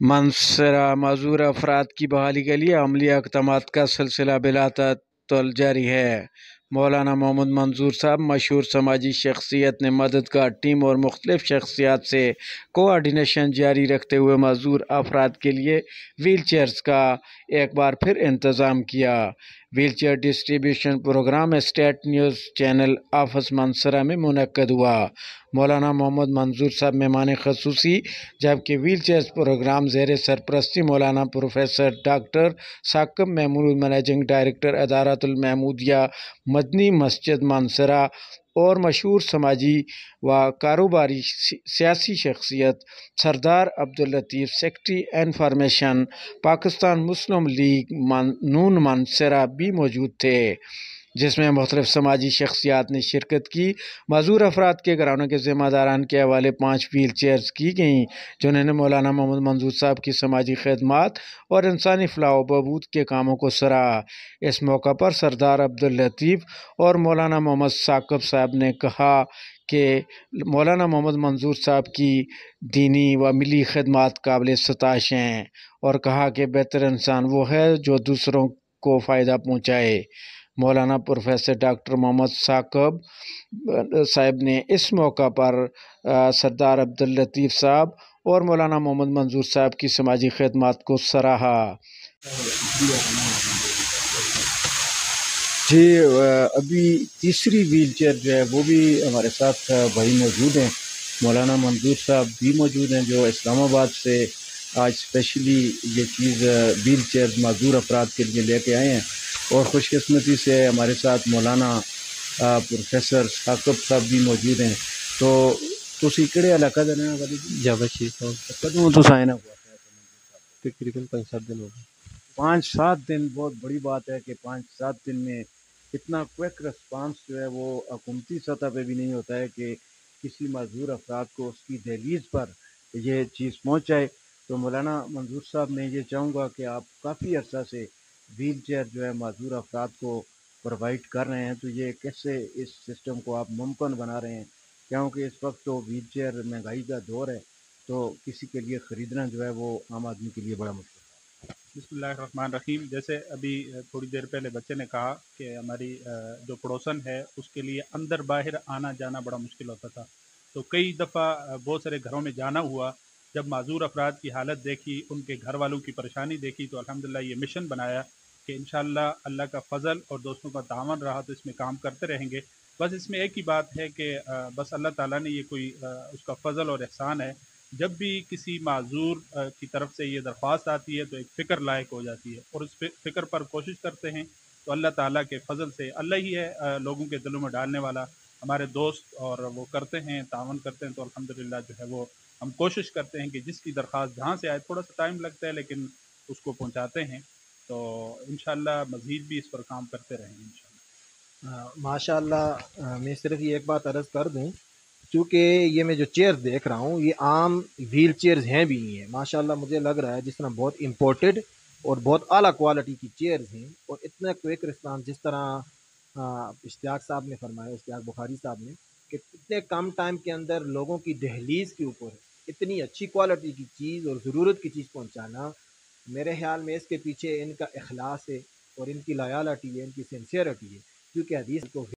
منصرہ معذور افراد کی بحالی کے لیے عملی اقدامات کا سلسلہ بلا تعطل جاری ہے۔ مولانا محمد منظور صاحب مشہور سماجی شخصیت نے مددگار ٹیم اور مختلف شخصیات سے کوآرڈینیشن جاری رکھتے ہوئے معذور افراد کے لیے ویل چیئرز کا ایک بار پھر انتظام کیا۔ Wheel chair distribution programme state news channel office منصرہ میں منعقد ہوا۔ مولانا محمد منظور صاحب مہمان خصوصی، جبکہ ویل چیئرز پروگرام زیر سرپرستی Maulana professor doctor Saqib Mahmood, managing director ادارۃ المحمودیہ مدنی مسجد منصرہ، اور مشہور سماجی و کاروباری سیاسی شخصیت سردار عبداللطیف، سیکرٹری انفارمیشن، پاکستان مسلم لیگ نون منصرہ بھی موجود تھے، جس میں مختلف سماجی شخصیات نے شرکت کی۔ معذور افراد کے گھرانوں کے ذمہ داران کے حوالے 5 ویل چیئرز کی گئیں، جنہوں نے مولانا محمد منظور صاحب کی سماجی خدمات اور انسانی فلاح و بہبود کے کاموں کو سراہا۔ اس موقع پر سردار عبداللطیف اور مولانا محمد ثاقب صاحب نے کہا کہ مولانا محمد منظور صاحب کی دینی و ملی خدمات قابل ستائش ہیں، اور کہا کہ بہتر انسان وہ ہے جو دوسروں کو فائدہ پہنچائے۔ مولانا پروفیسر ڈاکٹر محمد ثاقب صاحب نے اس موقع پر سردار عبداللطیف صاحب اور مولانا محمد منظور صاحب کی سماجی خدمات کو سراہا۔ جی، ابھی تیسری ویل چیئر جو ہے وہ بھی ہمارے ساتھ بھائی موجود ہیں، مولانا منظور صاحب بھی موجود ہیں، جو اسلام آباد سے آج اسپیشلی یہ چیز ویل چیئر معذور افراد کے لیے لے کے آئے ہیں، اور خوش قسمتی سے ہمارے ساتھ مولانا پروفیسر ثاقب صاحب بھی موجود ہیں۔ تو تسی کہڑے علاقہ دے رہے ہیں؟ جابا شریف کدوں تو آئے نا ہوا تقریباً 5-7 دن ہو گئے۔ 5-7 دن، بہت بڑی بات ہے کہ 5-7 دن میں اتنا کوئک رسپانس جو ہے وہ حکومتی سطح پہ بھی نہیں ہوتا ہے کہ کسی معذور افراد کو اس کی دہلیز پر یہ چیز پہنچ جائے۔ تو مولانا منظور صاحب، میں یہ چاہوں گا کہ آپ کافی عرصہ سے ویل چیئر جو ہے معذور افراد کو پرووائڈ کر رہے ہیں، تو یہ کیسے اس سسٹم کو آپ ممکن بنا رہے ہیں؟ کیونکہ اس وقت تو ویل چیئر مہنگائی کا دور ہے، تو کسی کے لیے خریدنا جو ہے وہ عام آدمی کے لیے بڑا مشکل ہے۔ بسم اللہ الرحمن الرحیم۔ جیسے ابھی تھوڑی دیر پہلے بچے نے کہا کہ ہماری جو پڑوسن ہے اس کے لیے اندر باہر آنا جانا بڑا مشکل ہوتا تھا، تو کئی دفعہ بہت سارے گھروں میں جانا ہوا۔ جب معذور افراد کی حالت دیکھی، ان کے گھر والوں کی پریشانی دیکھی، تو الحمدللہ یہ مشن بنایا کہ انشاءاللہ اللہ کا فضل اور دوستوں کا تعاون رہا تو اس میں کام کرتے رہیں گے۔ بس اس میں ایک ہی بات ہے کہ بس اللہ تعالیٰ نے یہ کوئی اس کا فضل اور احسان ہے، جب بھی کسی معذور کی طرف سے یہ درخواست آتی ہے تو ایک فکر لائق ہو جاتی ہے، اور اس فکر پر کوشش کرتے ہیں، تو اللہ تعالیٰ کے فضل سے، اللہ ہی ہے لوگوں کے دلوں میں ڈالنے والا، ہمارے دوست اور وہ کرتے ہیں، تعاون کرتے ہیں، تو الحمدللہ جو ہے وہ ہم کوشش کرتے ہیں کہ جس کی درخواست جہاں سے آئے، تھوڑا سا ٹائم لگتا ہے لیکن اس کو پہنچاتے ہیں، تو انشاءاللہ مزید بھی اس پر کام کرتے رہیں گے انشاءاللہ۔ ماشاء اللہ، میں صرف یہ ایک بات عرض کر دوں، چونکہ یہ میں جو چیئرز دیکھ رہا ہوں یہ عام ویل چیئرز ہیں بھی نہیں ہیں، ماشاءاللہ مجھے لگ رہا ہے جس طرح بہت امپورٹڈ اور بہت اعلیٰ کوالٹی کی چیئرز ہیں، اور اتنا کوئک رسپانس جس طرح اشتیاق صاحب نے فرمایا، اشتیاق بخاری صاحب نے، کہ اتنے کم ٹائم کے اندر لوگوں کی دہلیز کے اوپر اتنی اچھی کوالٹی کی چیز اور ضرورت کی چیز پہنچانا، میرے خیال میں اس کے پیچھے ان کا اخلاص ہے، اور ان کی لایالٹی ہے، ان کی سنسیئرٹی ہے، کیونکہ حدیث کو